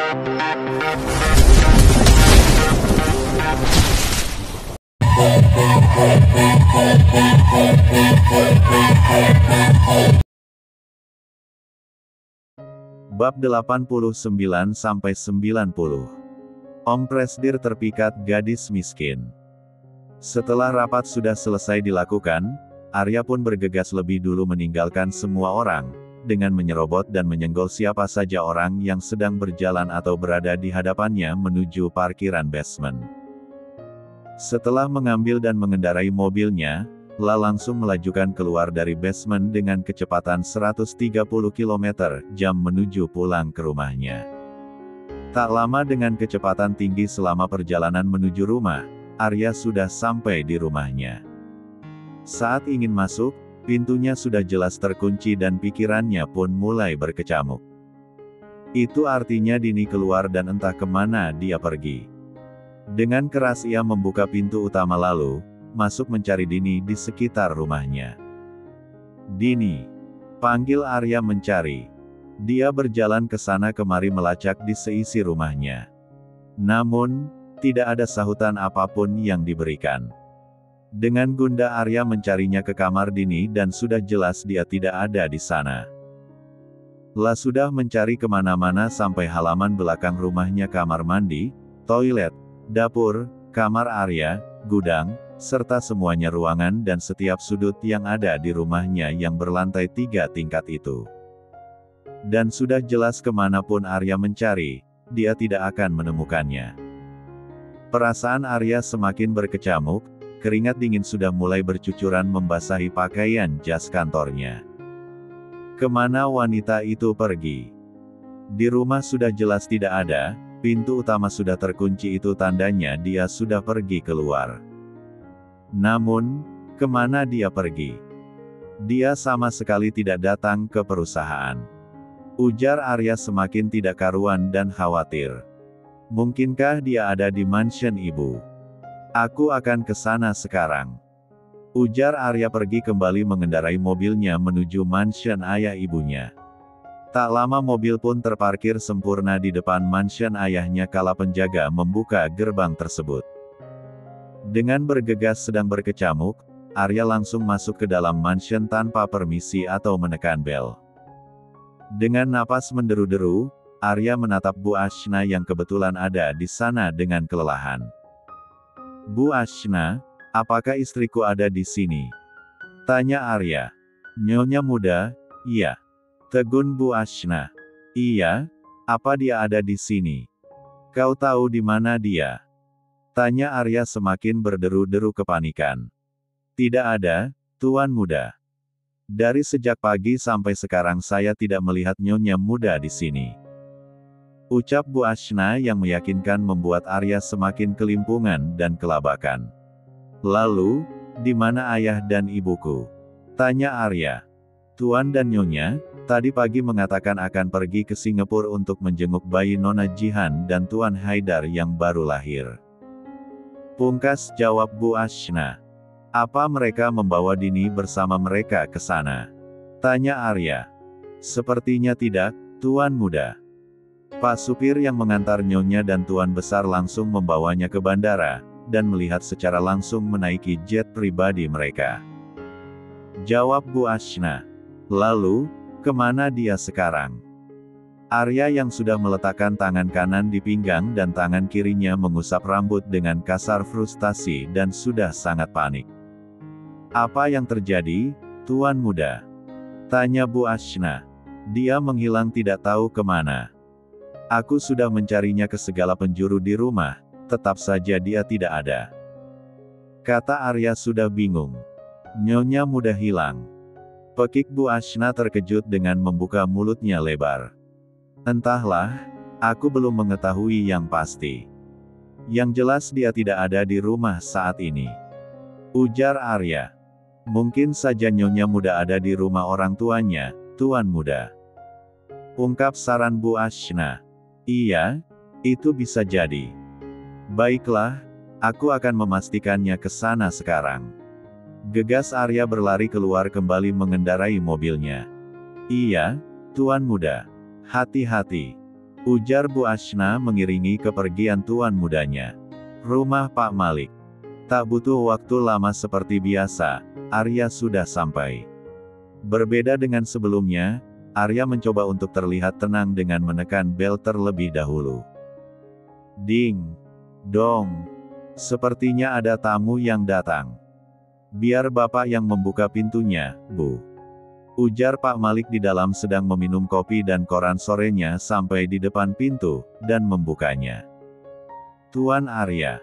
Bab 89-90. Om Presdir terpikat gadis miskin. Setelah rapat sudah selesai dilakukan, Arya pun bergegas lebih dulu meninggalkan semua orang, dengan menyerobot dan menyenggol siapa saja orang yang sedang berjalan atau berada di hadapannya menuju parkiran basement. Setelah mengambil dan mengendarai mobilnya, La langsung melajukan keluar dari basement dengan kecepatan 130 km/jam menuju pulang ke rumahnya. Tak lama dengan kecepatan tinggi selama perjalanan menuju rumah, Arya sudah sampai di rumahnya. Saat ingin masuk, pintunya sudah jelas terkunci dan pikirannya pun mulai berkecamuk. Itu artinya Dini keluar dan entah kemana dia pergi. Dengan keras ia membuka pintu utama lalu masuk mencari Dini di sekitar rumahnya. "Dini!" panggil Arya mencari. Dia berjalan ke sana kemari melacak di seisi rumahnya. Namun, tidak ada sahutan apapun yang diberikan. Dengan gundah Arya mencarinya ke kamar Dini dan sudah jelas dia tidak ada di sana. La sudah mencari kemana-mana sampai halaman belakang rumahnya, kamar mandi, toilet, dapur, kamar Arya, gudang, serta semuanya ruangan dan setiap sudut yang ada di rumahnya yang berlantai 3 tingkat itu. Dan sudah jelas kemanapun Arya mencari, dia tidak akan menemukannya. Perasaan Arya semakin berkecamuk, keringat dingin sudah mulai bercucuran membasahi pakaian jas kantornya. Kemana wanita itu pergi? Di rumah sudah jelas tidak ada, pintu utama sudah terkunci, itu tandanya dia sudah pergi keluar. Namun, kemana dia pergi? Dia sama sekali tidak datang ke perusahaan. Ujar Arya semakin tidak karuan dan khawatir. Mungkinkah dia ada di mansion ibu? Aku akan ke sana sekarang. Ujar Arya pergi kembali mengendarai mobilnya menuju mansion ayah ibunya. Tak lama mobil pun terparkir sempurna di depan mansion ayahnya kala penjaga membuka gerbang tersebut. Dengan bergegas sedang berkecamuk, Arya langsung masuk ke dalam mansion tanpa permisi atau menekan bel. Dengan napas menderu-deru, Arya menatap Bu Ashna yang kebetulan ada di sana dengan kelelahan. "Bu Ashna, apakah istriku ada di sini?" tanya Arya. "Nyonya muda, iya," tegun Bu Ashna. "Iya, apa dia ada di sini? Kau tahu di mana dia?" tanya Arya semakin berderu-deru kepanikan. "Tidak ada, Tuan Muda. Dari sejak pagi sampai sekarang saya tidak melihat Nyonya Muda di sini," ucap Bu Ashna yang meyakinkan membuat Arya semakin kelimpungan dan kelabakan. "Lalu, di mana ayah dan ibuku?" tanya Arya. "Tuan dan Nyonya, tadi pagi mengatakan akan pergi ke Singapura untuk menjenguk bayi Nona Jihan dan Tuan Haidar yang baru lahir," pungkas jawab Bu Ashna. "Apa mereka membawa Dini bersama mereka ke sana?" tanya Arya. "Sepertinya tidak, Tuan Muda. Pak supir yang mengantar Nyonya dan Tuan Besar langsung membawanya ke bandara, dan melihat secara langsung menaiki jet pribadi mereka," jawab Bu Ashna. "Lalu, kemana dia sekarang?" Arya yang sudah meletakkan tangan kanan di pinggang dan tangan kirinya mengusap rambut dengan kasar frustasi dan sudah sangat panik. "Apa yang terjadi, Tuan Muda?" tanya Bu Ashna. "Dia menghilang tidak tahu kemana. Aku sudah mencarinya ke segala penjuru di rumah, tetap saja dia tidak ada," kata Arya sudah bingung. "Nyonya Muda hilang?" pekik Bu Ashna terkejut dengan membuka mulutnya lebar. "Entahlah, aku belum mengetahui yang pasti. Yang jelas dia tidak ada di rumah saat ini," ujar Arya. "Mungkin saja Nyonya Muda ada di rumah orang tuanya, Tuan Muda," ungkap saran Bu Ashna. "Iya, itu bisa jadi. Baiklah, aku akan memastikannya ke sana sekarang." Gegas Arya berlari keluar kembali mengendarai mobilnya. "Iya, Tuan Muda. Hati-hati," ujar Bu Ashna mengiringi kepergian tuan mudanya. Rumah Pak Malik. Tak butuh waktu lama seperti biasa, Arya sudah sampai. Berbeda dengan sebelumnya, Arya mencoba untuk terlihat tenang dengan menekan bel terlebih dahulu. Ding dong. Sepertinya ada tamu yang datang. Biar Bapak yang membuka pintunya, Bu. Ujar Pak Malik di dalam sedang meminum kopi dan koran sorenya sampai di depan pintu, dan membukanya. Tuan Arya.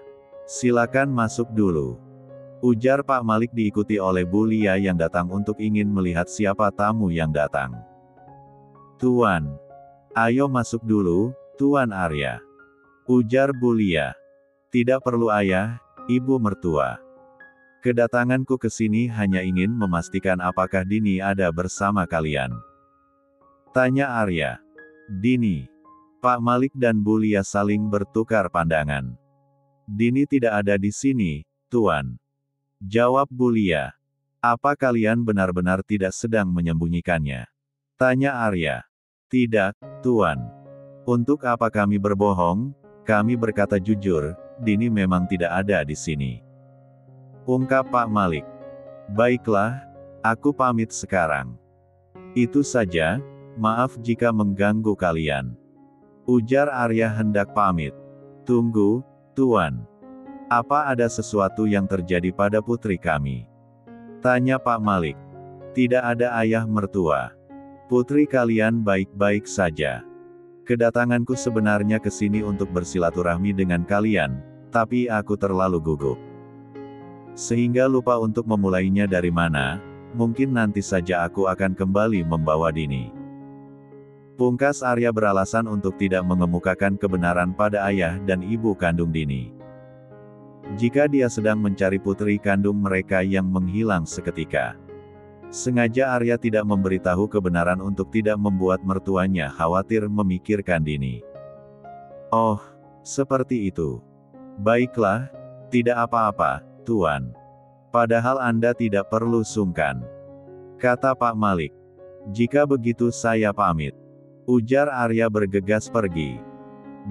Silakan masuk dulu. Ujar Pak Malik diikuti oleh Bu Lia yang datang untuk ingin melihat siapa tamu yang datang. Tuan. Ayo masuk dulu, Tuan Arya. Ujar Bu Lia. Tidak perlu ayah, ibu mertua. Kedatanganku ke sini hanya ingin memastikan apakah Dini ada bersama kalian. Tanya Arya. Dini. Pak Malik dan Bu Lia saling bertukar pandangan. Dini tidak ada di sini, Tuan. Jawab Bu Lia. Apa kalian benar-benar tidak sedang menyembunyikannya? Tanya Arya. Tidak, Tuan. Untuk apa kami berbohong? Kami berkata jujur, Dini memang tidak ada di sini. Ungkap Pak Malik. Baiklah, aku pamit sekarang. Itu saja, maaf jika mengganggu kalian. Ujar Arya hendak pamit. Tunggu, Tuan. Apa ada sesuatu yang terjadi pada putri kami? Tanya Pak Malik. Tidak ada ayah mertua. Putri kalian baik-baik saja. Kedatanganku sebenarnya ke sini untuk bersilaturahmi dengan kalian, tapi aku terlalu gugup. Sehingga lupa untuk memulainya dari mana, mungkin nanti saja aku akan kembali membawa Dini. Pungkas Arya beralasan untuk tidak mengemukakan kebenaran pada ayah dan ibu kandung Dini. Jika dia sedang mencari putri kandung mereka yang menghilang seketika. Sengaja Arya tidak memberitahu kebenaran untuk tidak membuat mertuanya khawatir memikirkan Dini. Oh, seperti itu. Baiklah, tidak apa-apa, Tuan. Padahal Anda tidak perlu sungkan. Kata Pak Malik. Jika begitu saya pamit. Ujar Arya bergegas pergi.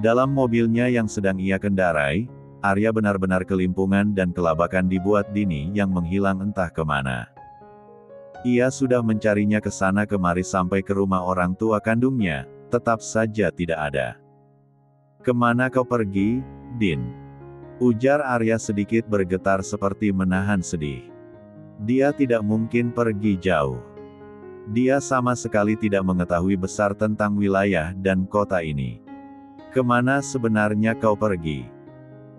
Dalam mobilnya yang sedang ia kendarai, Arya benar-benar kelimpungan dan kelabakan dibuat Dini yang menghilang entah kemana. Ia sudah mencarinya ke sana kemari sampai ke rumah orang tua kandungnya, tetap saja tidak ada. Kemana kau pergi, Din? Ujar Arya sedikit bergetar seperti menahan sedih. Dia tidak mungkin pergi jauh. Dia sama sekali tidak mengetahui besar tentang wilayah dan kota ini. Kemana sebenarnya kau pergi?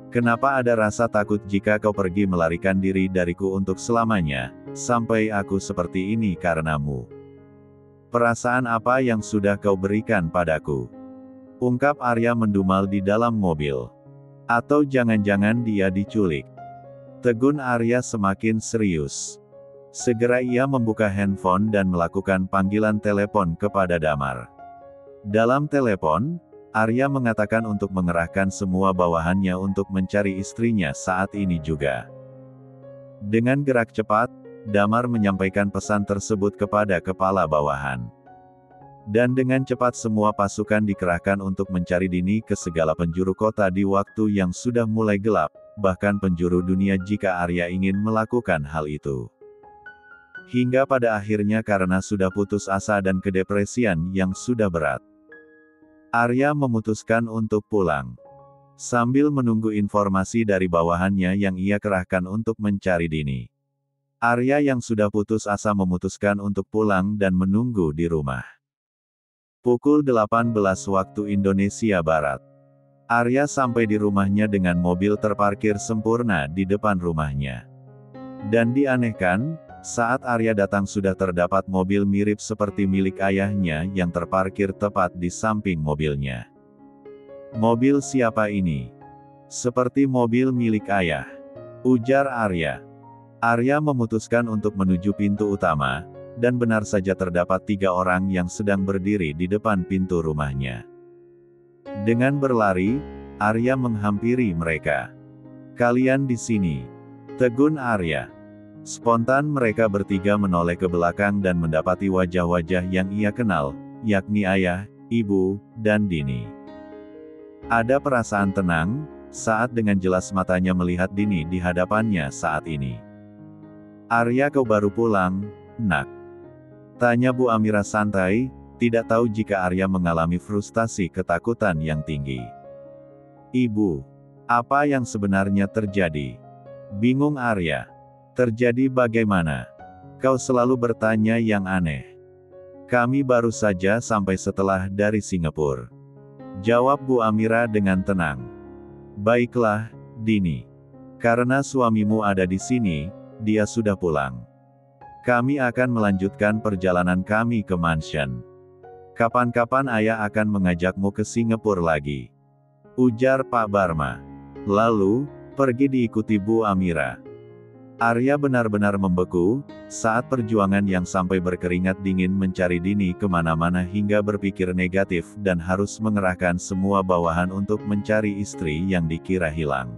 Kenapa ada rasa takut jika kau pergi melarikan diri dariku untuk selamanya, sampai aku seperti ini karenamu? Perasaan apa yang sudah kau berikan padaku? Ungkap Arya mendumal di dalam mobil. Atau jangan-jangan dia diculik? Tegun Arya semakin serius. Segera ia membuka handphone dan melakukan panggilan telepon kepada Damar. Dalam telepon, Arya mengatakan untuk mengerahkan semua bawahannya untuk mencari istrinya saat ini juga. Dengan gerak cepat, Damar menyampaikan pesan tersebut kepada kepala bawahan. Dan dengan cepat semua pasukan dikerahkan untuk mencari Dini ke segala penjuru kota di waktu yang sudah mulai gelap, bahkan penjuru dunia jika Arya ingin melakukan hal itu. Hingga pada akhirnya karena sudah putus asa dan kedepresian yang sudah berat, Arya memutuskan untuk pulang. Sambil menunggu informasi dari bawahannya yang ia kerahkan untuk mencari Dini. Arya yang sudah putus asa memutuskan untuk pulang dan menunggu di rumah. Pukul 18 waktu Indonesia Barat. Arya sampai di rumahnya dengan mobil terparkir sempurna di depan rumahnya. Dan dianehkan, saat Arya datang sudah terdapat mobil mirip seperti milik ayahnya yang terparkir tepat di samping mobilnya. Mobil siapa ini? Seperti mobil milik ayah. Ujar Arya. Arya memutuskan untuk menuju pintu utama. Dan benar saja terdapat 3 orang yang sedang berdiri di depan pintu rumahnya. Dengan berlari, Arya menghampiri mereka. Kalian di sini. Tegun Arya. Spontan mereka bertiga menoleh ke belakang dan mendapati wajah-wajah yang ia kenal, yakni ayah, ibu, dan Dini. Ada perasaan tenang, saat dengan jelas matanya melihat Dini di hadapannya saat ini. "Arya, kau baru pulang, nak?" tanya Bu Amira santai, tidak tahu jika Arya mengalami frustasi ketakutan yang tinggi. "Ibu, apa yang sebenarnya terjadi?" bingung Arya. "Terjadi bagaimana? Kau selalu bertanya yang aneh." "Kami baru saja sampai setelah dari Singapura," jawab Bu Amira dengan tenang. "Baiklah, Dini. Karena suamimu ada di sini, dia sudah pulang. Kami akan melanjutkan perjalanan kami ke mansion. Kapan-kapan ayah akan mengajakmu ke Singapura lagi," ujar Pak Barma. Lalu, pergi diikuti Bu Amira. Arya benar-benar membeku, saat perjuangan yang sampai berkeringat dingin mencari Dini kemana-mana hingga berpikir negatif dan harus mengerahkan semua bawahan untuk mencari istri yang dikira hilang.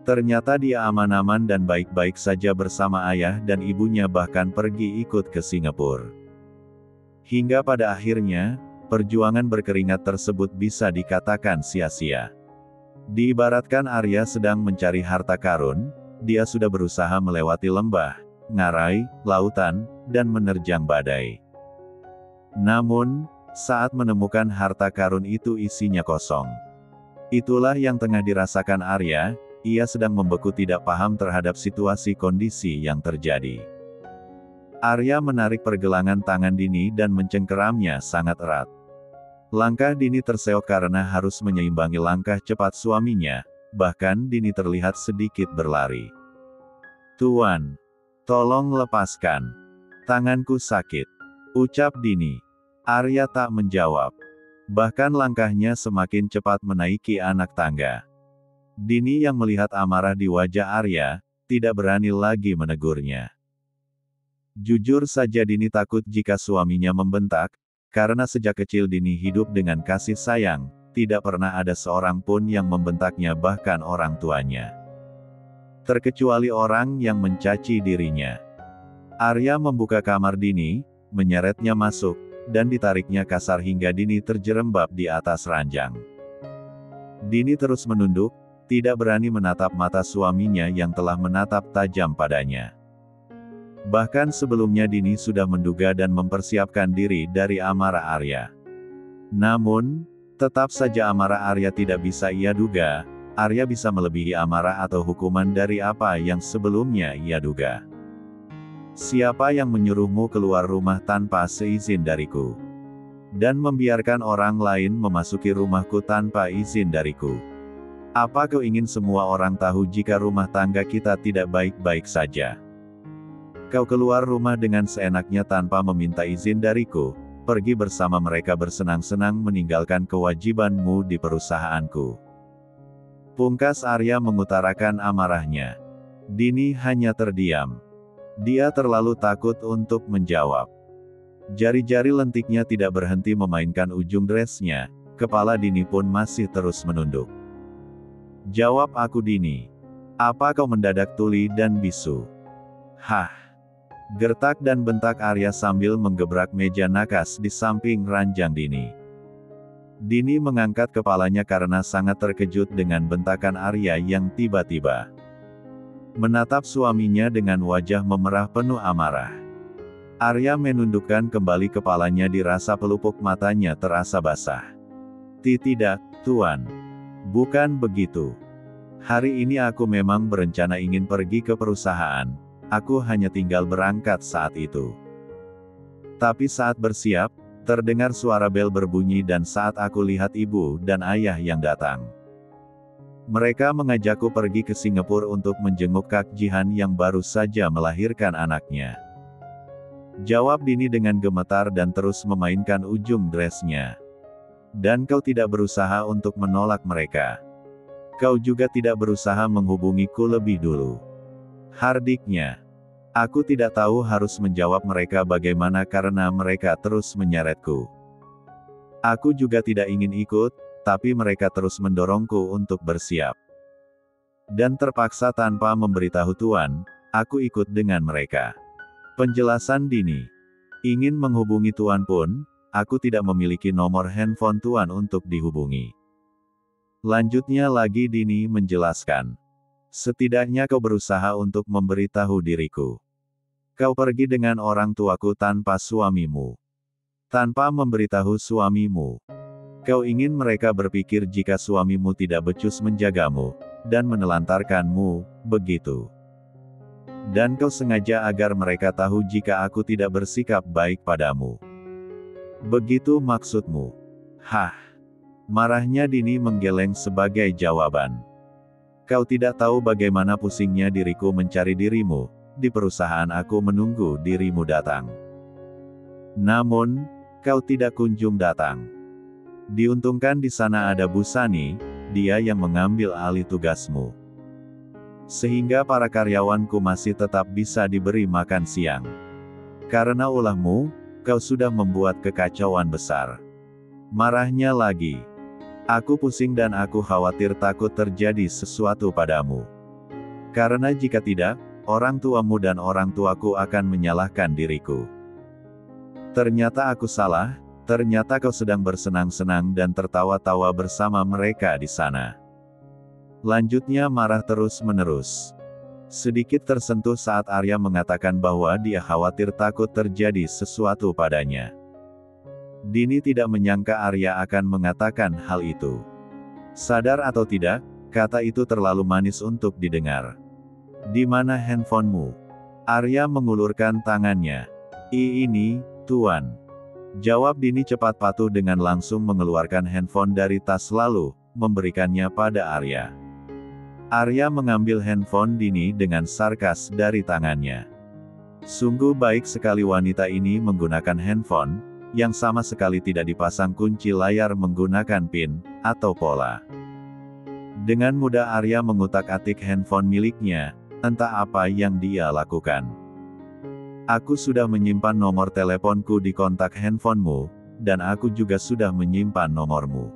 Ternyata dia aman-aman dan baik-baik saja bersama ayah dan ibunya, bahkan pergi ikut ke Singapura. Hingga pada akhirnya, perjuangan berkeringat tersebut bisa dikatakan sia-sia. Diibaratkan Arya sedang mencari harta karun, dia sudah berusaha melewati lembah, ngarai, lautan, dan menerjang badai. Namun, saat menemukan harta karun itu isinya kosong. Itulah yang tengah dirasakan Arya, ia sedang membeku tidak paham terhadap situasi kondisi yang terjadi. Arya menarik pergelangan tangan Dini dan mencengkeramnya sangat erat. Langkah Dini terseok karena harus menyeimbangi langkah cepat suaminya, bahkan Dini terlihat sedikit berlari. "Tuan, tolong lepaskan. Tanganku sakit," ucap Dini. Arya tak menjawab. Bahkan langkahnya semakin cepat menaiki anak tangga. Dini yang melihat amarah di wajah Arya, tidak berani lagi menegurnya. Jujur saja Dini takut jika suaminya membentak, karena sejak kecil Dini hidup dengan kasih sayang, tidak pernah ada seorang pun yang membentaknya, bahkan orang tuanya. Terkecuali orang yang mencaci dirinya. Arya membuka kamar Dini, menyeretnya masuk, dan ditariknya kasar hingga Dini terjerembab di atas ranjang. Dini terus menunduk, tidak berani menatap mata suaminya yang telah menatap tajam padanya. Bahkan sebelumnya Dini sudah menduga dan mempersiapkan diri dari amarah Arya. Namun, tetap saja amarah Arya tidak bisa ia duga, Arya bisa melebihi amarah atau hukuman dari apa yang sebelumnya ia duga. "Siapa yang menyuruhmu keluar rumah tanpa seizin dariku? Dan membiarkan orang lain memasuki rumahku tanpa izin dariku? Apa kau ingin semua orang tahu jika rumah tangga kita tidak baik-baik saja? Kau keluar rumah dengan seenaknya tanpa meminta izin dariku, pergi bersama mereka bersenang-senang meninggalkan kewajibanmu di perusahaanku." Pungkas Arya mengutarakan amarahnya. Dini hanya terdiam. Dia terlalu takut untuk menjawab. Jari-jari lentiknya tidak berhenti memainkan ujung dressnya, kepala Dini pun masih terus menunduk. "Jawab aku Dini. Apa kau mendadak tuli dan bisu?" "Hah?" gertak dan bentak Arya sambil menggebrak meja nakas di samping ranjang Dini. Dini mengangkat kepalanya karena sangat terkejut dengan bentakan Arya yang tiba-tiba. Menatap suaminya dengan wajah memerah penuh amarah. Arya menundukkan kembali kepalanya, dirasa pelupuk matanya terasa basah. "Tidak, Tuan. Bukan begitu. Hari ini aku memang berencana ingin pergi ke perusahaan, aku hanya tinggal berangkat saat itu. Tapi saat bersiap, terdengar suara bel berbunyi dan saat aku lihat ibu dan ayah yang datang. Mereka mengajakku pergi ke Singapura untuk menjenguk Kak Jihan yang baru saja melahirkan anaknya." Jawab Dini dengan gemetar dan terus memainkan ujung dressnya. "Dan kau tidak berusaha untuk menolak mereka. Kau juga tidak berusaha menghubungiku lebih dulu." Hardiknya. "Aku tidak tahu harus menjawab mereka bagaimana karena mereka terus menyeretku. Aku juga tidak ingin ikut, tapi mereka terus mendorongku untuk bersiap. Dan terpaksa tanpa memberitahu Tuan, aku ikut dengan mereka." Penjelasan Dini. "Ingin menghubungi Tuan pun, aku tidak memiliki nomor handphone Tuan untuk dihubungi. Lanjutnya lagi Dini menjelaskan. Setidaknya kau berusaha untuk memberitahu diriku. Kau pergi dengan orang tuaku tanpa suamimu. Tanpa memberitahu suamimu. Kau ingin mereka berpikir jika suamimu tidak becus menjagamu, dan menelantarkanmu, begitu. Dan kau sengaja agar mereka tahu jika aku tidak bersikap baik padamu. Begitu maksudmu? Hah? Marahnya Dini menggeleng sebagai jawaban. Kau tidak tahu bagaimana pusingnya diriku mencari dirimu, di perusahaan aku menunggu dirimu datang. Namun, kau tidak kunjung datang. Diuntungkan di sana ada Bu Sani, dia yang mengambil alih tugasmu. Sehingga para karyawanku masih tetap bisa diberi makan siang. Karena ulahmu, kau sudah membuat kekacauan besar. Marahnya lagi. Aku pusing dan aku khawatir takut terjadi sesuatu padamu. Karena jika tidak, orang tuamu dan orang tuaku akan menyalahkan diriku. Ternyata aku salah. Ternyata kau sedang bersenang-senang dan tertawa-tawa bersama mereka di sana. Lanjutnya marah terus-menerus. Sedikit tersentuh saat Arya mengatakan bahwa dia khawatir takut terjadi sesuatu padanya. Dini tidak menyangka Arya akan mengatakan hal itu. Sadar atau tidak, kata itu terlalu manis untuk didengar. Di mana handphonemu? Arya mengulurkan tangannya. Ini, Tuan. Jawab Dini cepat patuh dengan langsung mengeluarkan handphone dari tas lalu, memberikannya pada Arya. Arya mengambil handphone Dini dengan sarkas dari tangannya. Sungguh baik sekali wanita ini menggunakan handphone, yang sama sekali tidak dipasang kunci layar menggunakan PIN, atau pola. Dengan mudah Arya mengutak-atik handphone miliknya, entah apa yang dia lakukan. Aku sudah menyimpan nomor teleponku di kontak handphonemu, dan aku juga sudah menyimpan nomormu.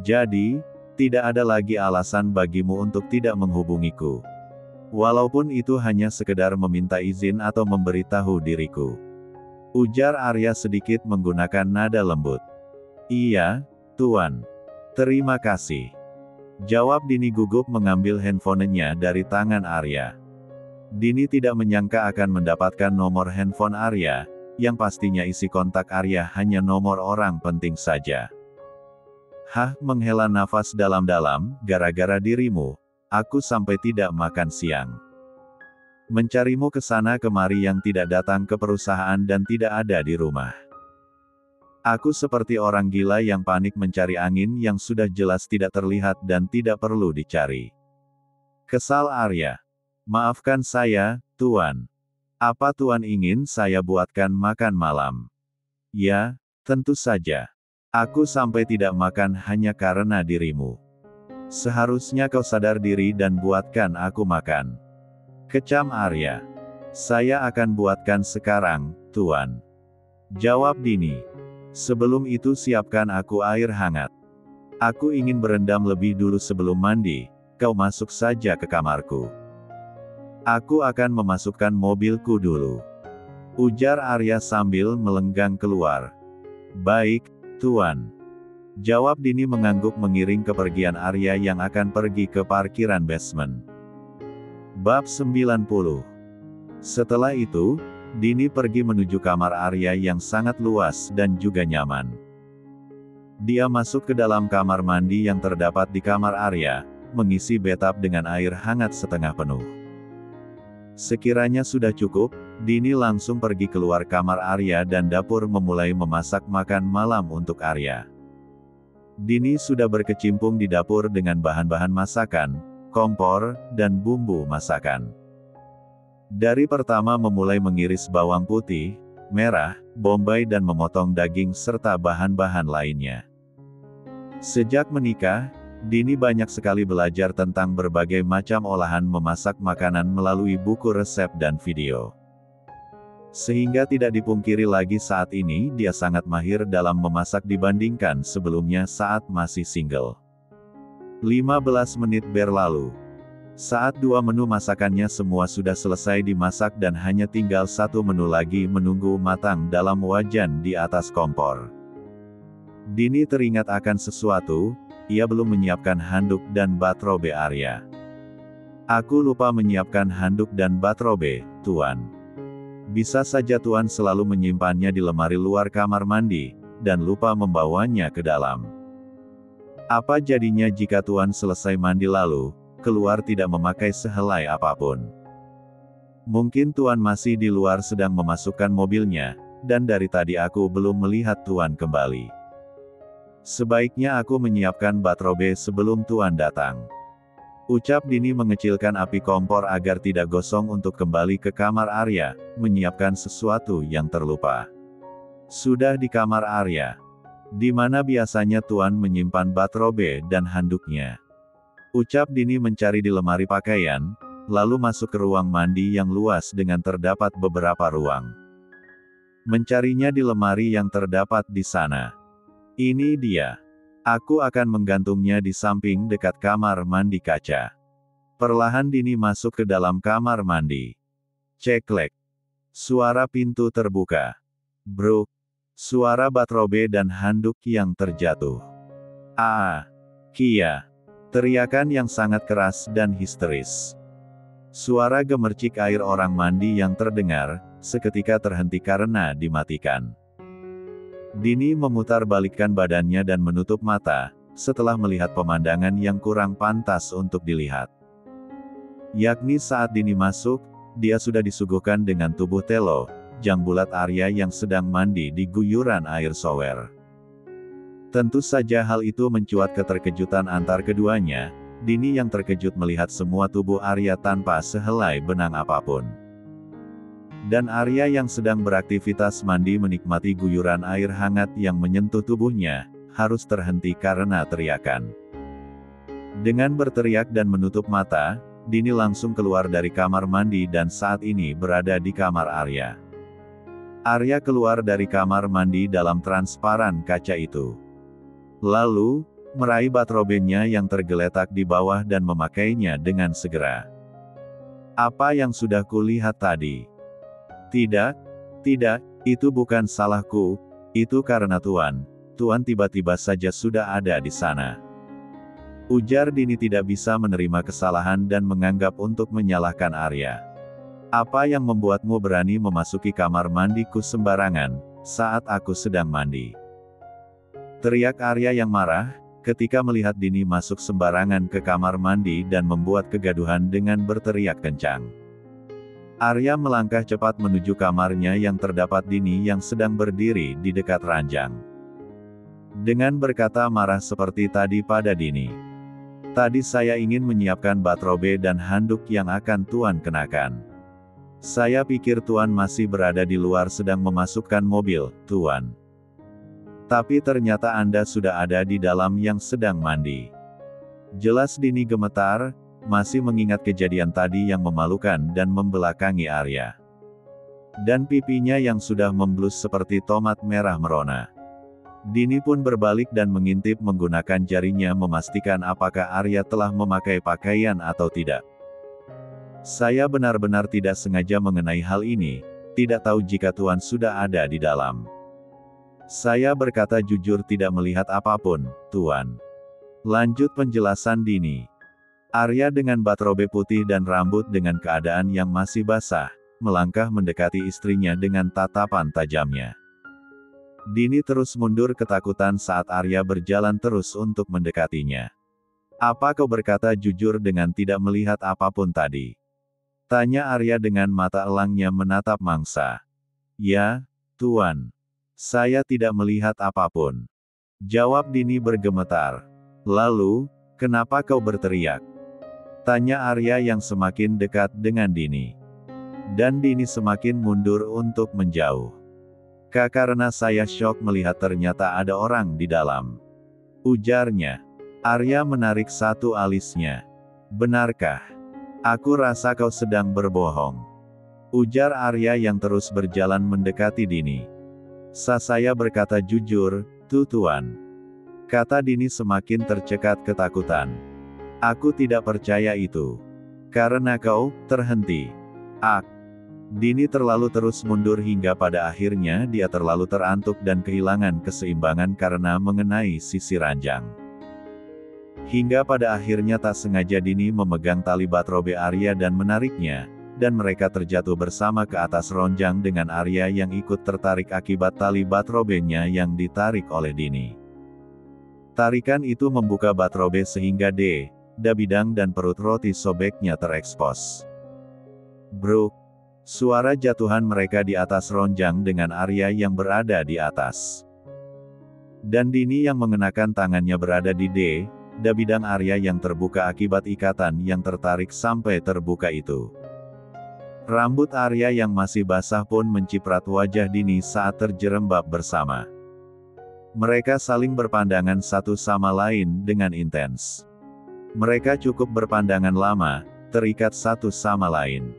Jadi, tidak ada lagi alasan bagimu untuk tidak menghubungiku. Walaupun itu hanya sekedar meminta izin atau memberitahu diriku. Ujar Arya sedikit menggunakan nada lembut. Iya, Tuan. Terima kasih. Jawab Dini gugup mengambil handphonenya dari tangan Arya. Dini tidak menyangka akan mendapatkan nomor handphone Arya, yang pastinya isi kontak Arya hanya nomor orang penting saja. Hah, menghela nafas dalam-dalam, gara-gara dirimu, aku sampai tidak makan siang. Mencarimu ke sana kemari yang tidak datang ke perusahaan dan tidak ada di rumah. Aku seperti orang gila yang panik mencari angin yang sudah jelas tidak terlihat dan tidak perlu dicari. Kesal Arya. Maafkan saya, Tuan. Apa Tuan ingin saya buatkan makan malam? Ya, tentu saja. Aku sampai tidak makan hanya karena dirimu. Seharusnya kau sadar diri dan buatkan aku makan. Kecam Arya. Saya akan buatkan sekarang, Tuan. Jawab Dini. Sebelum itu siapkan aku air hangat. Aku ingin berendam lebih dulu sebelum mandi, kau masuk saja ke kamarku. Aku akan memasukkan mobilku dulu. Ujar Arya sambil melenggang keluar. Baik, Tuan. Jawab Dini mengangguk mengiring kepergian Arya yang akan pergi ke parkiran basement. Bab 90. Setelah itu, Dini pergi menuju kamar Arya yang sangat luas dan juga nyaman. Dia masuk ke dalam kamar mandi yang terdapat di kamar Arya, mengisi bathtub dengan air hangat setengah penuh. Sekiranya sudah cukup, Dini langsung pergi keluar kamar Arya dan dapur memulai memasak makan malam untuk Arya. Dini sudah berkecimpung di dapur dengan bahan-bahan masakan, kompor, dan bumbu masakan. Dari pertama memulai mengiris bawang putih, merah, bombay dan memotong daging serta bahan-bahan lainnya. Sejak menikah, Dini banyak sekali belajar tentang berbagai macam olahan memasak makanan melalui buku resep dan video. Sehingga tidak dipungkiri lagi saat ini dia sangat mahir dalam memasak dibandingkan sebelumnya saat masih single. 15 menit berlalu. Saat 2 menu masakannya semua sudah selesai dimasak dan hanya tinggal 1 menu lagi menunggu matang dalam wajan di atas kompor. Dini teringat akan sesuatu. ia belum menyiapkan handuk dan batrobe Arya. Aku lupa menyiapkan handuk dan batrobe, Tuan. Bisa saja Tuan selalu menyimpannya di lemari luar kamar mandi, dan lupa membawanya ke dalam. Apa jadinya jika Tuan selesai mandi lalu, keluar tidak memakai sehelai apapun? Mungkin Tuan masih di luar sedang memasukkan mobilnya, dan dari tadi aku belum melihat Tuan kembali. Sebaiknya aku menyiapkan batrobe sebelum Tuan datang. Ucap Dini mengecilkan api kompor agar tidak gosong untuk kembali ke kamar Arya, menyiapkan sesuatu yang terlupa. Sudah di kamar Arya. Di mana biasanya Tuan menyimpan batrobe dan handuknya. Ucap Dini mencari di lemari pakaian, lalu masuk ke ruang mandi yang luas dengan terdapat beberapa ruang. Mencarinya di lemari yang terdapat di sana. Ini dia. Aku akan menggantungnya di samping dekat kamar mandi kaca. Perlahan Dini masuk ke dalam kamar mandi. Ceklek. Suara pintu terbuka. Bruk. Suara batrobe dan handuk yang terjatuh. Kia. Teriakan yang sangat keras dan histeris. Suara gemercik air orang mandi yang terdengar, seketika terhenti karena dimatikan. Dini memutarbalikkan badannya dan menutup mata, setelah melihat pemandangan yang kurang pantas untuk dilihat. Yakni saat Dini masuk, dia sudah disuguhkan dengan tubuh Telo, jang bulat Arya yang sedang mandi di guyuran air shower. Tentu saja hal itu mencuat keterkejutan antar keduanya, Dini yang terkejut melihat semua tubuh Arya tanpa sehelai benang apapun. Dan Arya yang sedang beraktivitas mandi menikmati guyuran air hangat yang menyentuh tubuhnya, harus terhenti karena teriakan. Dengan berteriak dan menutup mata, Dini langsung keluar dari kamar mandi dan saat ini berada di kamar Arya. Arya keluar dari kamar mandi dalam transparan kaca itu. Lalu, meraih batrobenya yang tergeletak di bawah dan memakainya dengan segera. Apa yang sudah kulihat tadi? Tidak, itu bukan salahku, itu karena Tuan tiba-tiba saja sudah ada di sana. Ujar Dini tidak bisa menerima kesalahan dan menganggap untuk menyalahkan Arya. Apa yang membuatmu berani memasuki kamar mandiku sembarangan, saat aku sedang mandi? Teriak Arya yang marah, ketika melihat Dini masuk sembarangan ke kamar mandi dan membuat kegaduhan dengan berteriak kencang. Arya melangkah cepat menuju kamarnya yang terdapat Dini yang sedang berdiri di dekat ranjang. Dengan berkata marah seperti tadi pada Dini. Tadi saya ingin menyiapkan batrobe dan handuk yang akan Tuan kenakan. Saya pikir Tuan masih berada di luar sedang memasukkan mobil, Tuan. Tapi ternyata Anda sudah ada di dalam yang sedang mandi. Jelas Dini gemetar, masih mengingat kejadian tadi yang memalukan dan membelakangi Arya. Dan pipinya yang sudah memblus seperti tomat merah merona. Dini pun berbalik dan mengintip menggunakan jarinya memastikan apakah Arya telah memakai pakaian atau tidak. Saya benar-benar tidak sengaja mengenai hal ini, tidak tahu jika Tuan sudah ada di dalam. Saya berkata jujur tidak melihat apapun, Tuan. Lanjut penjelasan Dini. Arya dengan batrobe putih dan rambut dengan keadaan yang masih basah, melangkah mendekati istrinya dengan tatapan tajamnya. Dini terus mundur ketakutan saat Arya berjalan terus untuk mendekatinya. Apa kau berkata jujur dengan tidak melihat apapun tadi? Tanya Arya dengan mata elangnya menatap mangsa. Ya, Tuan. Saya tidak melihat apapun. Jawab Dini bergemetar. Lalu, kenapa kau berteriak? Tanya Arya yang semakin dekat dengan Dini. Dan Dini semakin mundur untuk menjauh. Karena saya syok melihat ternyata ada orang di dalam. Ujarnya. Arya menarik satu alisnya. Benarkah? Aku rasa kau sedang berbohong. Ujar Arya yang terus berjalan mendekati Dini. Saya berkata jujur, Tuan. Kata Dini semakin tercekat ketakutan. Aku tidak percaya itu. Karena kau terhenti. Dini terlalu terus mundur hingga pada akhirnya dia terlalu terantuk dan kehilangan keseimbangan karena mengenai sisi ranjang. Hingga pada akhirnya tak sengaja Dini memegang tali batrobe Arya dan menariknya, dan mereka terjatuh bersama ke atas ronjang dengan Arya yang ikut tertarik akibat tali batrobenya yang ditarik oleh Dini. Tarikan itu membuka batrobe sehingga bidang dan perut roti sobeknya terekspos. Bruk! Suara jatuhan mereka di atas ronjang dengan Arya yang berada di atas. Dan Dini yang mengenakan tangannya berada di bidang Arya yang terbuka akibat ikatan yang tertarik sampai terbuka itu. Rambut Arya yang masih basah pun menciprat wajah Dini saat terjerembab bersama. Mereka saling berpandangan satu sama lain dengan intens. Mereka cukup berpandangan lama, terikat satu sama lain.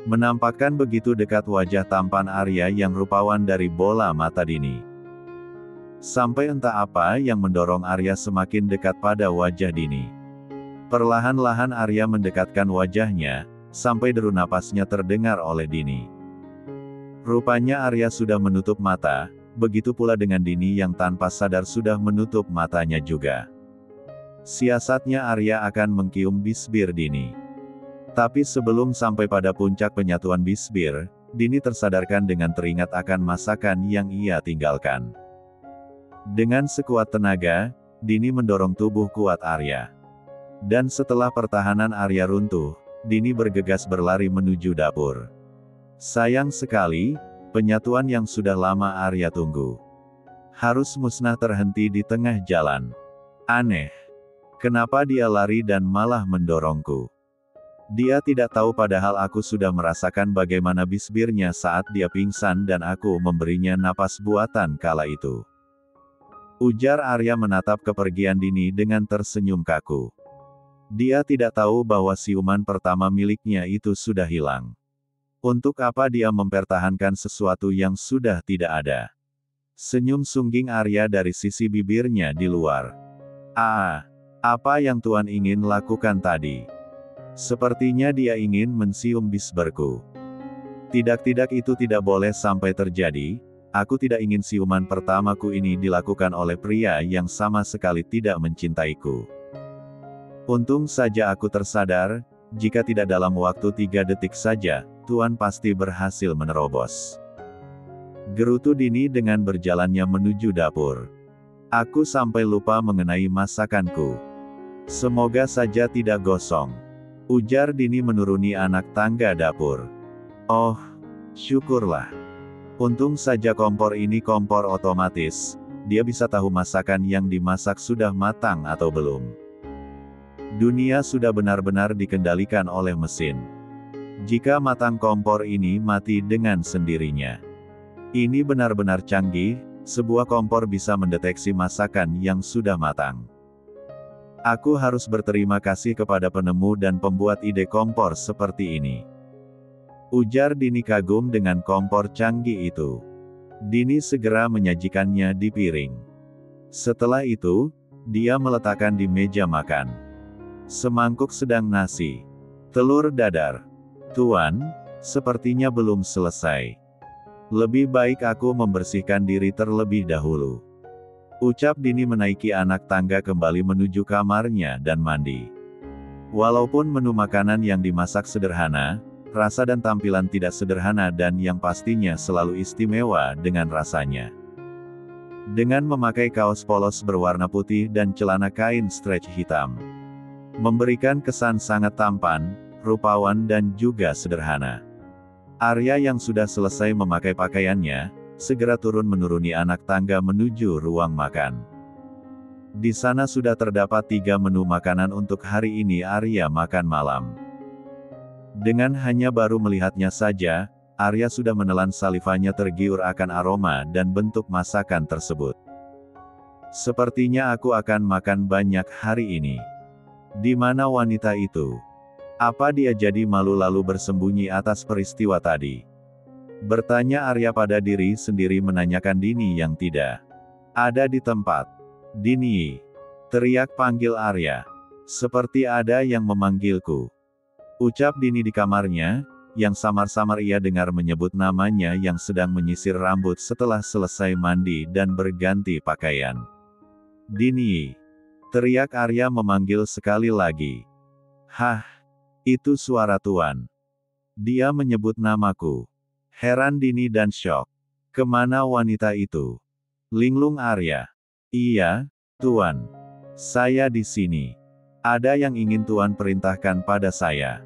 Menampakkan begitu dekat wajah tampan Arya yang rupawan dari bola mata Dini. Sampai entah apa yang mendorong Arya semakin dekat pada wajah Dini. Perlahan-lahan Arya mendekatkan wajahnya, sampai deru napasnya terdengar oleh Dini. Rupanya Arya sudah menutup mata, begitu pula dengan Dini yang tanpa sadar sudah menutup matanya juga. Siasatnya Arya akan mengkium bisbir Dini. Tapi sebelum sampai pada puncak penyatuan bisbir, Dini tersadarkan dengan teringat akan masakan yang ia tinggalkan. Dengan sekuat tenaga, Dini mendorong tubuh kuat Arya. Dan setelah pertahanan Arya runtuh, Dini bergegas berlari menuju dapur. Sayang sekali, penyatuan yang sudah lama Arya tunggu harus musnah terhenti di tengah jalan. Aneh. Kenapa dia lari dan malah mendorongku? Dia tidak tahu padahal aku sudah merasakan bagaimana bisbirnya saat dia pingsan dan aku memberinya napas buatan kala itu. Ujar Arya menatap kepergian Dini dengan tersenyum kaku. Dia tidak tahu bahwa siuman pertama miliknya itu sudah hilang. Untuk apa dia mempertahankan sesuatu yang sudah tidak ada? Senyum sungging Arya dari sisi bibirnya di luar. Apa yang Tuan ingin lakukan tadi? Sepertinya dia ingin mensium bisberku. Tidak itu tidak boleh sampai terjadi. Aku tidak ingin siuman pertamaku ini dilakukan oleh pria yang sama sekali tidak mencintaiku. Untung saja aku tersadar, jika tidak dalam waktu 3 detik saja, Tuan pasti berhasil menerobos. Gerutu Dini dengan berjalannya menuju dapur. Aku sampai lupa mengenai masakanku. Semoga saja tidak gosong. Ujar Dini menuruni anak tangga dapur. Oh, syukurlah. Untung saja kompor ini kompor otomatis, dia bisa tahu masakan yang dimasak sudah matang atau belum. Dunia sudah benar-benar dikendalikan oleh mesin. Jika matang kompor ini mati dengan sendirinya. Ini benar-benar canggih, sebuah kompor bisa mendeteksi masakan yang sudah matang. Aku harus berterima kasih kepada penemu dan pembuat ide kompor seperti ini. Ujar Dini kagum dengan kompor canggih itu. Dini segera menyajikannya di piring. Setelah itu, dia meletakkan di meja makan. Semangkuk sedang nasi. Telur dadar. Tuan, sepertinya belum selesai. Lebih baik aku membersihkan diri terlebih dahulu. Ucap Dini menaiki anak tangga kembali menuju kamarnya dan mandi. Walaupun menu makanan yang dimasak sederhana, rasa dan tampilan tidak sederhana dan yang pastinya selalu istimewa dengan rasanya. Dengan memakai kaos polos berwarna putih dan celana kain stretch hitam. Memberikan kesan sangat tampan, rupawan dan juga sederhana. Arya yang sudah selesai memakai pakaiannya, segera turun menuruni anak tangga menuju ruang makan. Di sana sudah terdapat 3 menu makanan untuk hari ini Arya makan malam. Dengan hanya baru melihatnya saja, Arya sudah menelan salivanya tergiur akan aroma dan bentuk masakan tersebut. Sepertinya aku akan makan banyak hari ini. Di mana wanita itu? Apa dia jadi malu lalu bersembunyi atas peristiwa tadi? Bertanya Arya pada diri sendiri menanyakan Dini yang tidak ada di tempat. Dini! Teriak panggil Arya. Seperti ada yang memanggilku. Ucap Dini di kamarnya, yang samar-samar ia dengar menyebut namanya yang sedang menyisir rambut setelah selesai mandi dan berganti pakaian. Dini! Teriak Arya memanggil sekali lagi. Hah, itu suara Tuan. Dia menyebut namaku. Heran Dini dan syok. Kemana wanita itu? Linglung Arya. Iya, Tuan. Saya di sini. Ada yang ingin Tuan perintahkan pada saya.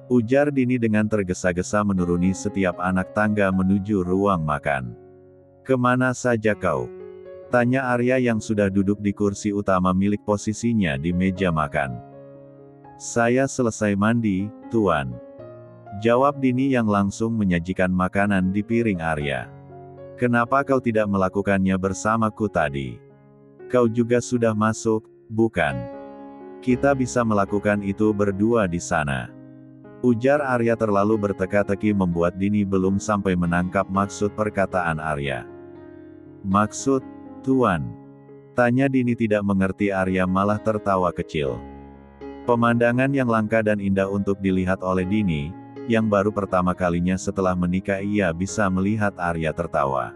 Ujar Dini dengan tergesa-gesa menuruni setiap anak tangga menuju ruang makan. Kemana saja kau? Tanya Arya yang sudah duduk di kursi utama milik posisinya di meja makan. Saya selesai mandi, Tuan. Jawab Dini yang langsung menyajikan makanan di piring Arya. Kenapa kau tidak melakukannya bersamaku tadi? Kau juga sudah masuk, bukan? Kita bisa melakukan itu berdua di sana. Ujar Arya terlalu berteka-teki membuat Dini belum sampai menangkap maksud perkataan Arya. Maksud, Tuan? Tanya Dini tidak mengerti. Arya malah tertawa kecil. Pemandangan yang langka dan indah untuk dilihat oleh Dini, yang baru pertama kalinya setelah menikah ia bisa melihat Arya tertawa.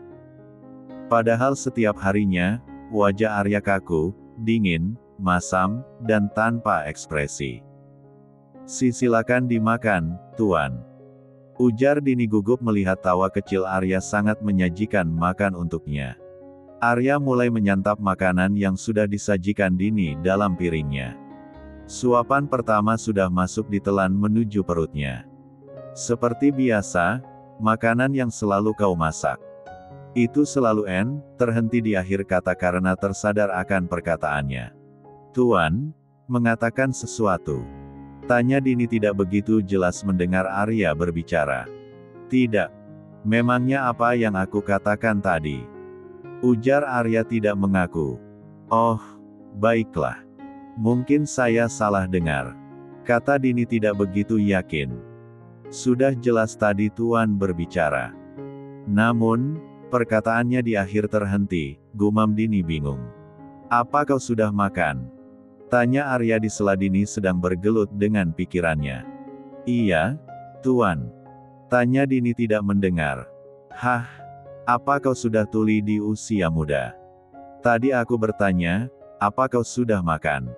Padahal setiap harinya, wajah Arya kaku, dingin, masam, dan tanpa ekspresi. Silakan dimakan, Tuan. Ujar Dini gugup melihat tawa kecil Arya sangat menyajikan makan untuknya. Arya mulai menyantap makanan yang sudah disajikan Dini dalam piringnya. Suapan pertama sudah masuk ditelan menuju perutnya. Seperti biasa, makanan yang selalu kau masak. Itu selalu terhenti di akhir kata karena tersadar akan perkataannya. Tuan, mengatakan sesuatu. Tanya Dini tidak begitu jelas mendengar Arya berbicara. Tidak. Memangnya apa yang aku katakan tadi? Ujar Arya tidak mengaku. Oh, baiklah. Mungkin saya salah dengar. Kata Dini tidak begitu yakin. Sudah jelas tadi Tuan berbicara. Namun, perkataannya di akhir terhenti, gumam Dini bingung. Apa kau sudah makan? Tanya Arya di sela Dini sedang bergelut dengan pikirannya. Iya, Tuan. Tanya Dini tidak mendengar. Hah, apa kau sudah tuli di usia muda? Tadi aku bertanya, apa kau sudah makan?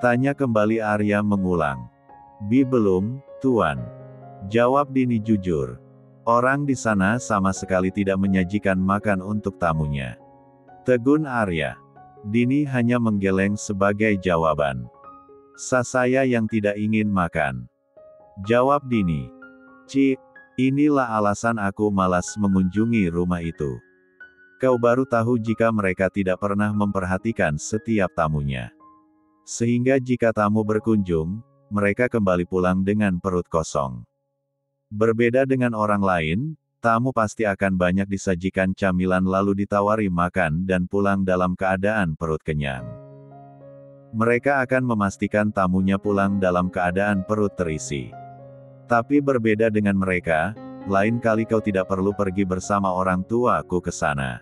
Tanya kembali Arya mengulang. Belum, Tuan. Jawab Dini jujur. Orang di sana sama sekali tidak menyajikan makan untuk tamunya. Tegun Arya. Dini hanya menggeleng sebagai jawaban. Saya yang tidak ingin makan. Jawab Dini. Cik, inilah alasan aku malas mengunjungi rumah itu. Kau baru tahu jika mereka tidak pernah memperhatikan setiap tamunya. Sehingga jika tamu berkunjung, mereka kembali pulang dengan perut kosong. Berbeda dengan orang lain, tamu pasti akan banyak disajikan camilan lalu ditawari makan dan pulang dalam keadaan perut kenyang. Mereka akan memastikan tamunya pulang dalam keadaan perut terisi. Tapi berbeda dengan mereka, lain kali kau tidak perlu pergi bersama orang tuaku ke sana.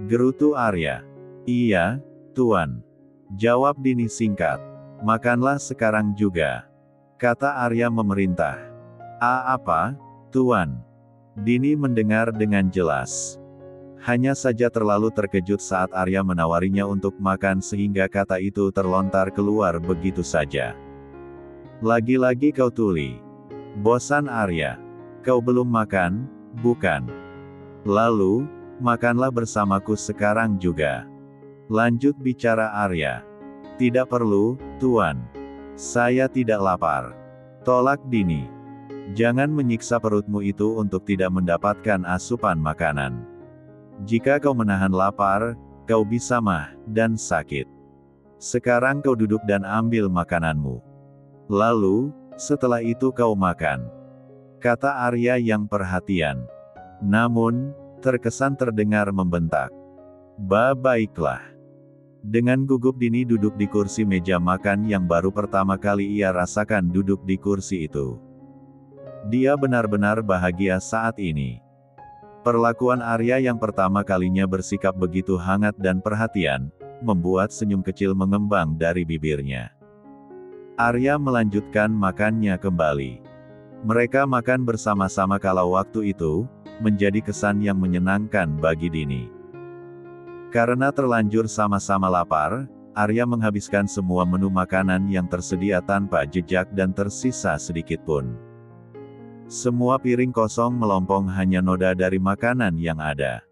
Gerutu Arya. Iya, Tuan. Jawab Dini singkat. Makanlah sekarang juga. Kata Arya memerintah. Apa, Tuan? Dini mendengar dengan jelas. Hanya saja terlalu terkejut saat Arya menawarinya untuk makan sehingga kata itu terlontar keluar begitu saja. Lagi-lagi kau tuli. Bosan Arya. Kau belum makan, bukan? Lalu, makanlah bersamaku sekarang juga. Lanjut bicara Arya. Tidak perlu, Tuan. Saya tidak lapar. Tolak Dini. Jangan menyiksa perutmu itu untuk tidak mendapatkan asupan makanan. Jika kau menahan lapar, kau bisa mah, dan sakit. Sekarang kau duduk dan ambil makananmu. Lalu, setelah itu kau makan. Kata Arya yang perhatian. Namun, terkesan terdengar membentak. Baiklah. Dengan gugup Dini duduk di kursi meja makan yang baru pertama kali ia rasakan duduk di kursi itu. Dia benar-benar bahagia saat ini. Perlakuan Arya yang pertama kalinya bersikap begitu hangat dan perhatian, membuat senyum kecil mengembang dari bibirnya. Arya melanjutkan makannya kembali. Mereka makan bersama-sama kalau waktu itu, menjadi kesan yang menyenangkan bagi Dini. Karena terlanjur sama-sama lapar, Arya menghabiskan semua menu makanan yang tersedia tanpa jejak dan tersisa sedikit pun. Semua piring kosong melompong hanya noda dari makanan yang ada.